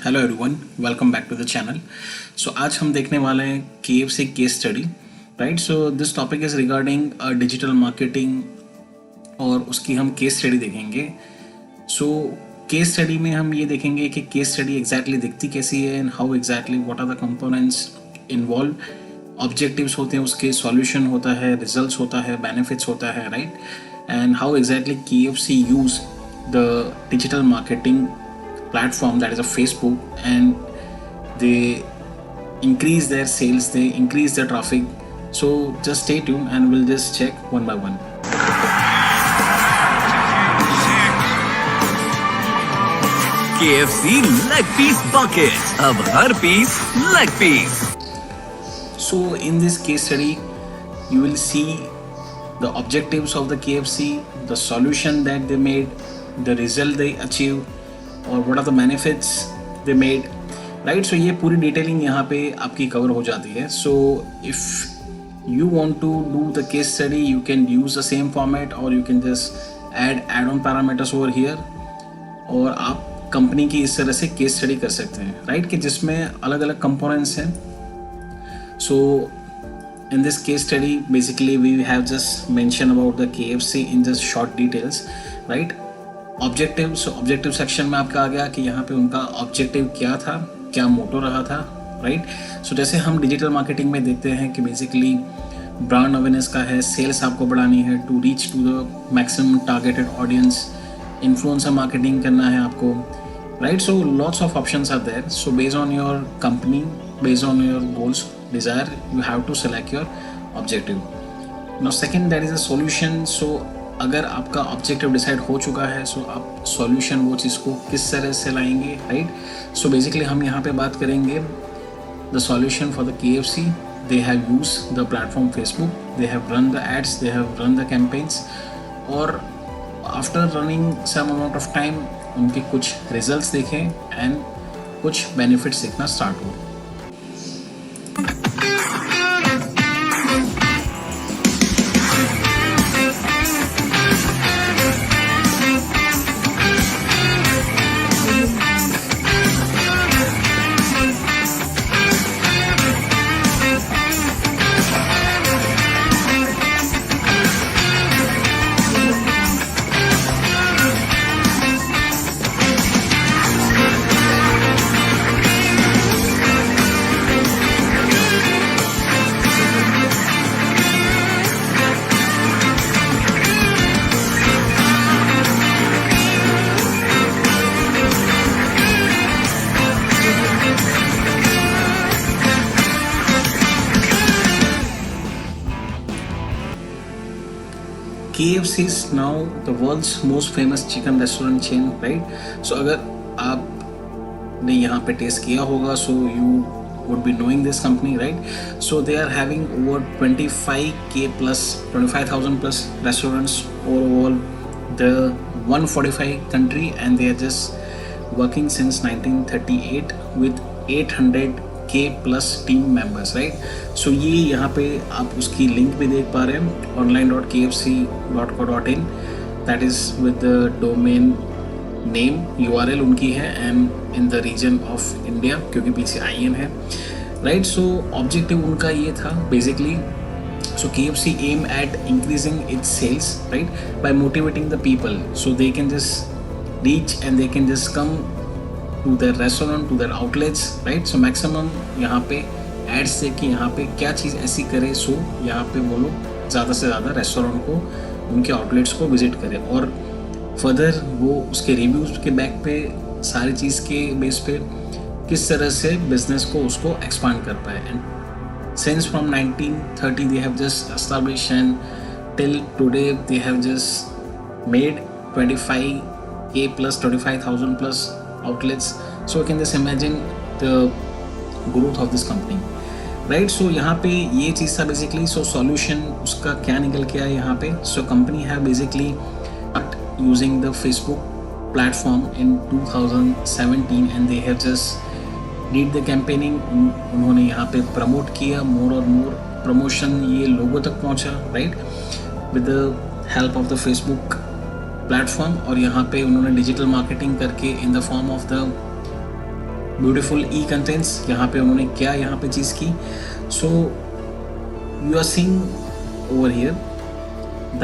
Hello everyone, welcome back to the channel. So आज हम देखने वाले हैं KFC case study, right. So this topic is regarding digital marketing और उसकी हम केस स्टडी देखेंगे। सो केस स्टडी में हम ये देखेंगे कि केस स्टडी एग्जैक्टली दिखती कैसी है and how exactly what are the components involve. Objectives होते हैं उसके, सॉल्यूशन होता है, रिजल्ट्स होता है, बेनिफिट्स होता है, right. And how exactly KFC use the digital marketing platform, that is a Facebook, and they increase their sales, they increase their traffic. So just stay tuned and we'll just check one by one. KFC leg piece bucket, अब हर piece leg piece. So in this case study you will see the objectives of the KFC, the solution that they made, the result they achieved, और what are the benefits they made, right? So ये पूरी detailing यहाँ पे आपकी cover हो जाती है. So if you want to do the case study, you can use the same format or you can just add on parameters over here, और आप कंपनी की इस तरह से केस स्टडी कर सकते हैं, राइट, कि जिसमें अलग अलग कंपोनेंट्स हैं. So in this case study basically we have just mentioned about the KFC in just short details, right? Objective section में आपका आ गया कि यहाँ पे उनका ऑब्जेक्टिव क्या था, क्या मोटो रहा था, राइट. सो जैसे हम डिजिटल मार्केटिंग में देखते हैं कि बेसिकली ब्रांड अवेयरनेस का है, सेल्स आपको बढ़ानी है to reach to the maximum targeted audience, influencer marketing करना है आपको, right. So lots of options are there. So based on your company, based on your goals, desire, you have to select your objective. Now second, that is a solution. So अगर आपका objective decide हो चुका है, सो आप solution वो चीज़ को किस तरह से लाएंगे, राइट. सो बेसिकली हम यहाँ पे बात करेंगे the solution for the KFC. They have use the platform Facebook, they have run the ads, they have run the campaigns, और after running some amount of time उनके कुछ रिजल्ट्स देखें and कुछ बेनिफिट्स देखना स्टार्ट हो. KFC is now the world's most famous chicken restaurant chain, right? So अगर आपने यहाँ पे टेस्ट किया होगा, so you would be knowing this company, right? So they are having over 25k plus 25,000 plus restaurants all the 145 country, and they are just working since 1938 with 800k plus team members, right? So ये यहाँ पे आप उसकी link भी देख पा रहे हैं, online.kfc.co.in, that is with the domain name, URL उनकी है, and in the region of India, क्योंकि PCIN है, right? So objective उनका ये था basically. So KFC aim at increasing its sales, right, by motivating the people so they can just reach and they can just come to their restaurant, to their outlets, right? So maximum यहाँ पे ads से कि यहाँ पे क्या चीज़ ऐसी करे सो यहाँ पे वो लोग ज़्यादा से ज़्यादा रेस्टोरेंट को, उनके आउटलेट्स को विजिट करें, और फर्दर वो उसके रिव्यूज़ के बैक पे, सारी चीज़ के बेस पे किस तरह से बिजनेस को उसको एक्सपांड कर पाए. And since from 1930 they have just established and till today they have just made 25k plus 25,000 plus outlets. So you can just imagine the growth of this company, right? So यहाँ पे ये चीज़ था basically. So solution उसका क्या निकल के आया यहाँ पे. So company have basically using the Facebook platform in 2017 and they have just did the campaigning. उन्होंने यहाँ पे प्रमोट किया, more और more प्रमोशन ये लोगों तक पहुँचा, right, with the help of the Facebook platform. और यहाँ पे उन्होंने डिजिटल मार्केटिंग करके in the form of the beautiful e contents यहाँ पे उन्होंने क्या यहाँ पे चीज़ की. So you are seeing over here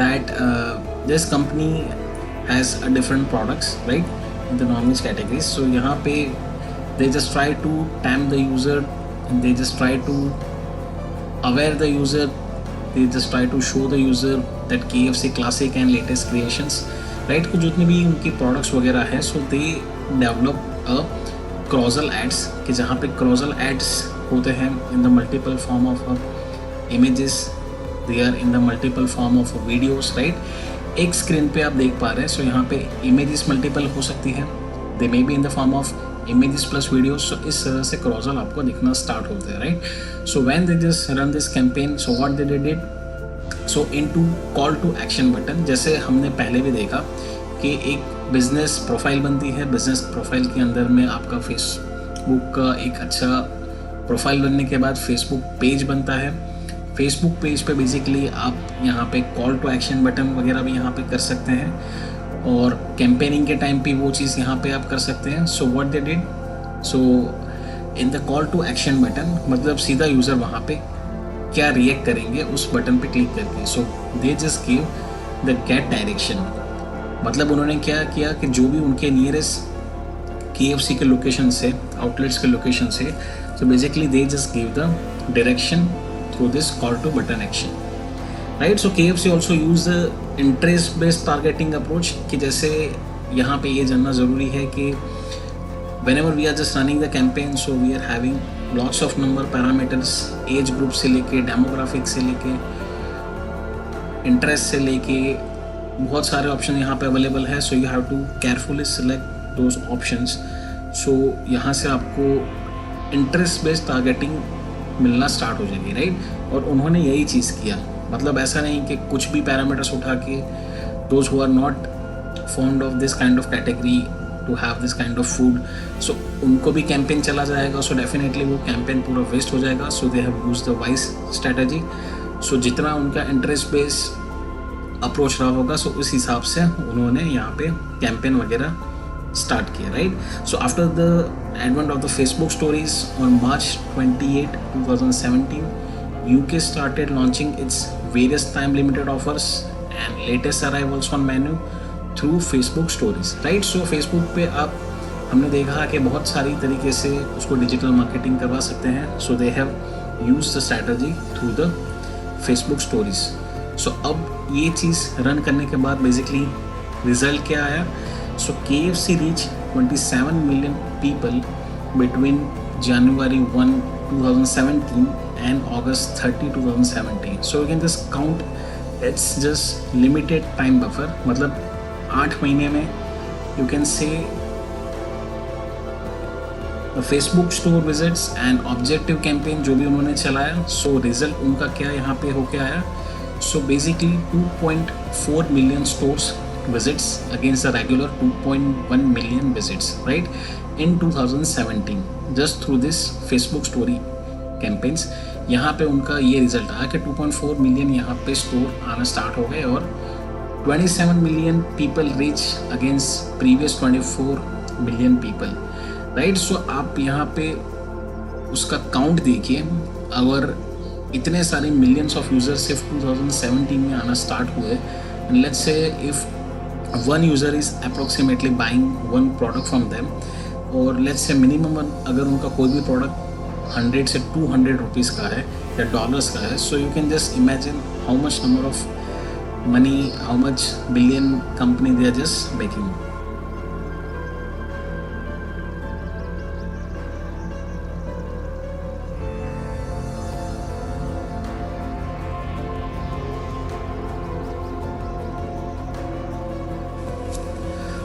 that this company has a different products right in the non-veg categories. सो यहाँ पे they just try to tempt the user and they just try to aware the user, they just try to show the user that KFC classic and latest creations right. कुछ जितने भी उनकी products वगैरह है सो they develop a क्रॉजल ads कि जहाँ पे क्रॉजल ads होते हैं in the multiple form of images, they are in the multiple form of videos right. एक स्क्रीन पे आप देख पा रहे हैं सो यहाँ पे इमेजेस मल्टीपल हो सकती है, they may be in the form of images plus videos. So इस तरह से क्रॉजल आपको दिखना स्टार्ट होते हैं right. So when they just run this campaign so what they did, so into call to action button, जैसे हमने पहले भी देखा कि एक बिजनेस प्रोफाइल बनती है, बिजनेस प्रोफाइल के अंदर में आपका फेसबुक का एक अच्छा प्रोफाइल बनने के बाद फेसबुक पेज बनता है. फेसबुक पेज पे बेसिकली आप यहाँ पे कॉल टू एक्शन बटन वगैरह भी यहाँ पे कर सकते हैं और कैंपेनिंग के टाइम पे वो चीज़ यहाँ पे आप कर सकते हैं. So what they did, so in the call to action button मतलब सीधा यूज़र वहाँ पे क्या रिएक्ट करेंगे उस बटन पे क्लिक करके. So they just give the get direction, मतलब उन्होंने क्या किया कि जो भी उनके नियरेस्ट KFC के लोकेशन से, आउटलेट्स के लोकेशन से, so basically they just give the direction through this call to button action right. So KFC also use the interest based targeting approach कि जैसे यहाँ पे ये जानना ज़रूरी है कि whenever we are just running the campaign so we are having lots of number parameters, as group से लेके, डेमोग्राफिक से लेके, इंटरेस्ट से लेके बहुत सारे ऑप्शन यहाँ पे अवेलेबल है. So you have to carefully select those options. So यहाँ से आपको इंटरेस्ट बेस्ड टारगेटिंग मिलना स्टार्ट हो जाएगी राइट. और उन्होंने यही चीज़ किया, मतलब ऐसा नहीं कि कुछ भी पैरामीटर्स उठा के those who are not fond of this kind of category to have this kind of food so उनको भी कैंपेन चला जाएगा. सो डेफिनेटली वो कैंपेन पूरा वेस्ट हो जाएगा. So they have use the wise strategy. So जितना उनका इंटरेस्ट बेस अप्रोच रहा होगा सो उस हिसाब से उन्होंने यहाँ पे कैंपेन वगैरह स्टार्ट किया right. So after the advent of the Facebook stories on March 28, 2017 UK started launching its various time limited offers and latest arrivals on menu through Facebook stories right. So Facebook पे आप हमने देखा कि बहुत सारी तरीके से उसको डिजिटल मार्केटिंग करवा सकते हैं. So they have used the strategy through the Facebook stories. So अब ये चीज़ रन करने के बाद बेसिकली रिजल्ट क्या आया. So KFC reached 27 million people between January 1, 2017 and August 30, 2017. So you can just count it's just limited time buffer, मतलब 8 महीने में you can say the Facebook store visits and objective campaign जो भी उन्होंने चलाया. So result उनका क्या यहाँ पे होके आया. So basically 2.4 million stores visits against the regular 2.1 million visits right in 2017 just through this Facebook story campaigns. यहाँ पे उनका ये रिजल्ट आया कि 2.4 मिलियन यहाँ पे स्टोर आना स्टार्ट हो गए और 27 million people reach against previous 24 million people right. So आप यहाँ पे उसका काउंट देखिए, अगर इतने सारे मिलियंस ऑफ यूजर्स सिर्फ 2017 में आना स्टार्ट हुए, let's say if one user is approximately buying one product from them और let's say minimum अगर उनका कोई भी प्रोडक्ट 100 से 200 रुपीज़ का है या डॉलर्स का है. So you can just imagine how much number of money, how much billion company they are just making.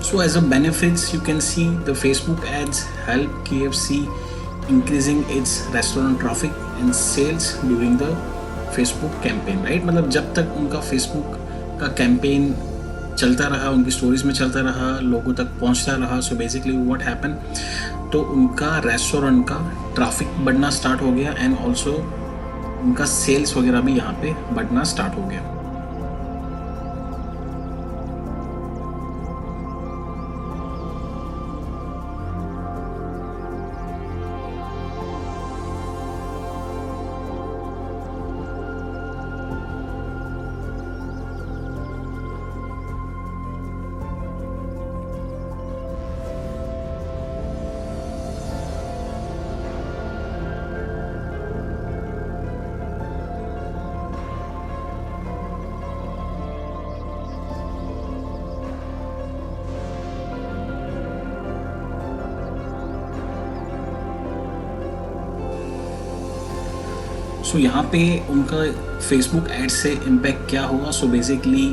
So as a benefits, you can see the Facebook ads help KFC increasing its restaurant traffic and sales during the Facebook campaign, right? मतलब जब तक उनका Facebook का campaign चलता रहा, उनकी stories में चलता रहा, लोगों तक पहुंचता रहा. सो बेसिकली व्हाट हैपन, तो उनका रेस्टोरेंट का ट्रैफिक बढ़ना स्टार्ट हो गया एंड ऑल्सो उनका सेल्स वगैरह भी यहाँ पे बढ़ना स्टार्ट हो गया. सो यहाँ पे उनका फेसबुक एड से इम्पैक्ट क्या हुआ? सो बेसिकली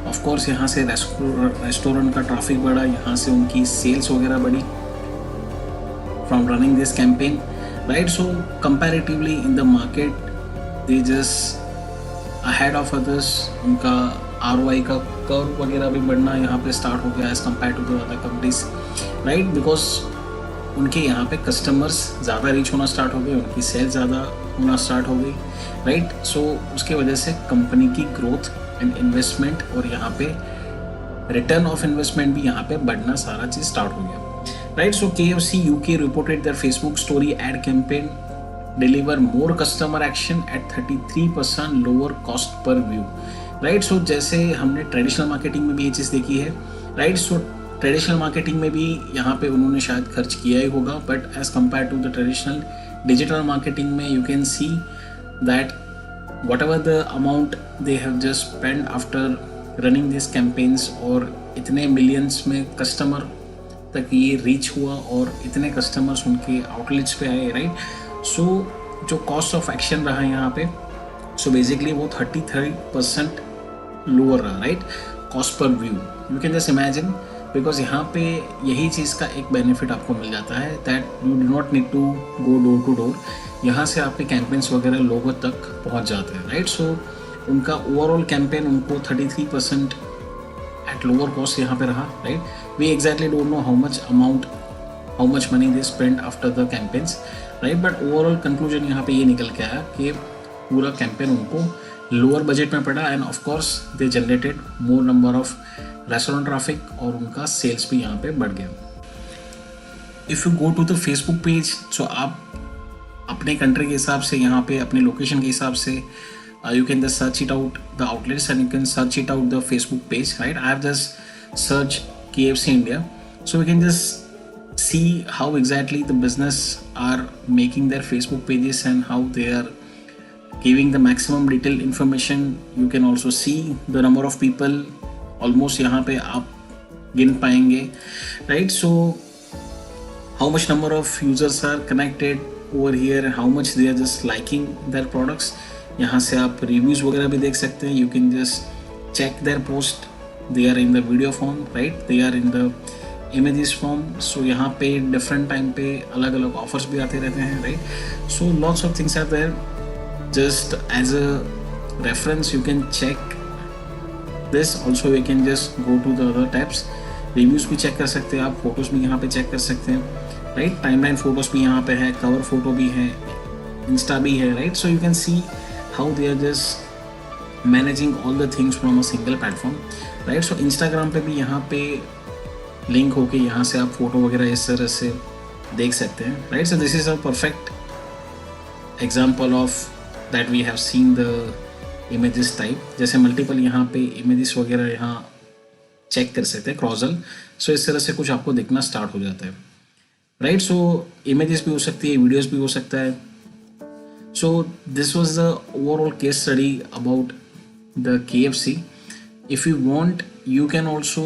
ऑफ कोर्स यहाँ से रेस्टोरेंट का ट्रैफिक बढ़ा, यहाँ से उनकी सेल्स वगैरह बढ़ी from running this campaign, right? So comparatively in the market they just ahead of others, उनका ROI का कर्व वगैरह भी बढ़ना यहाँ पे स्टार्ट हो गया as compare to the other companies, right? Because उनके यहाँ पे कस्टमर्स ज़्यादा रीच होना स्टार्ट हो गए, उनकी सेल्स ज़्यादा होना स्टार्ट हो गई, राइट? सो उसके वजह से कंपनी की ग्रोथ एंड इन्वेस्टमेंट और यहाँ पे रिटर्न ऑफ इन्वेस्टमेंट भी यहाँ पे बढ़ना सारा चीज़ स्टार्ट हो गया, right? So KFC UK reported their Facebook story ad campaign deliver more customer action at 33% lower cost per view, right? So जैसे हमने ट्रेडिशनल मार्केटिंग में भी ये चीज़ देखी है, राइट? सो ट्रेडिशनल मार्केटिंग में भी यहाँ पे उन्होंने शायद खर्च किया ही होगा, but as compare to the traditional digital marketing में you can see that whatever the amount they have just spend after running this campaigns, और इतने मिलियंस में कस्टमर तक ये रीच हुआ और इतने कस्टमर्स उनके आउटलेट्स पे आए, राइट? सो जो कॉस्ट ऑफ एक्शन रहा यहाँ पे, सो बेसिकली वो 33% लोअर रहा, right? Cost per view, you can just imagine, because यहाँ पे यही चीज़ का एक बेनिफिट आपको मिल जाता है that you do not need to go door to door, यहाँ से आपके कैंपेन्स वगैरह लोगों तक पहुँच जाते हैं, राइट? सो उनका ओवरऑल कैंपेन उनको 33% एट लोअर कॉस्ट यहाँ पे रहा, right? We exactly don't know how much money they spend after the campaigns, right? But overall conclusion यहाँ पे ये निकल के आया कि पूरा कैंपेन उनको लोअर बजट में पड़ा and of course they generated more number of restaurant traffic और उनका सेल्स भी यहाँ पे बढ़ गया। If you go to the Facebook page, so आप अपने कंट्री के हिसाब से यहाँ पे अपने लोकेशन के हिसाब से you can just search it out the outlets and you can search it out the Facebook page, right? I have just search KFC India, so we can just see how exactly the business are making their Facebook pages and how they are giving the maximum detailed information. You can also see the number of people, almost यहाँ पे आप गिन पाएंगे, right? So how much number of users are connected over here, how much they are just liking their products. यहाँ से आप reviews वगैरह भी देख सकते हैं. You can just check their post. They are in the video form, right? They are in the images form. So यहाँ पे different time पे अलग अलग offers भी आते रहते हैं, right? So lots of things are there. Just as a reference, you can check this. Also, you can just go to the other tabs. Reviews भी check कर सकते हैं आप, photos भी यहाँ पे check कर सकते हैं, right? Timeline photos भी यहाँ पे है, cover photo भी है, Insta भी है, right? So you can see how they are just managing all the things from a single platform, right? So Instagram पे भी यहाँ पे लिंक होके यहाँ से आप फोटो वगैरह इस तरह से देख सकते हैं, right? So this is a perfect example of that we have seen the images type. जैसे मल्टीपल यहाँ पे images वगैरह यहाँ चेक कर सकते हैं क्रॉजल, सो इस तरह से कुछ आपको दिखना स्टार्ट हो जाता है, राइट? सो इमेजेस भी हो सकती है, वीडियोस भी हो सकता है. So this was the overall case study about the KFC. If you want, you can also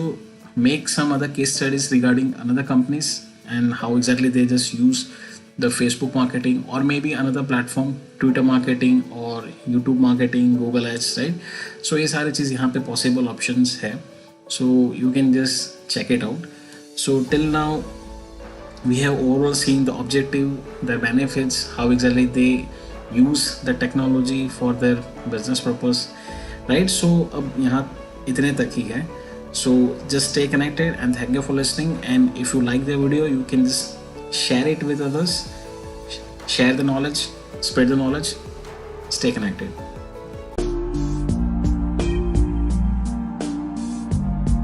make some other case studies regarding another companies and how exactly they just use the Facebook marketing or maybe another platform, Twitter marketing or YouTube marketing, Google Ads, right? So ये सारी चीज़ यहाँ पे possible options है, so you can just check it out. So till now we have overall seen the objective, the benefits, how exactly they use the technology for their business purpose, right? So अब यहाँ इतने तक ही है. So just stay connected and thank you for listening. And if you like the video, you can just share it with others, share the knowledge, spread the knowledge, stay connected.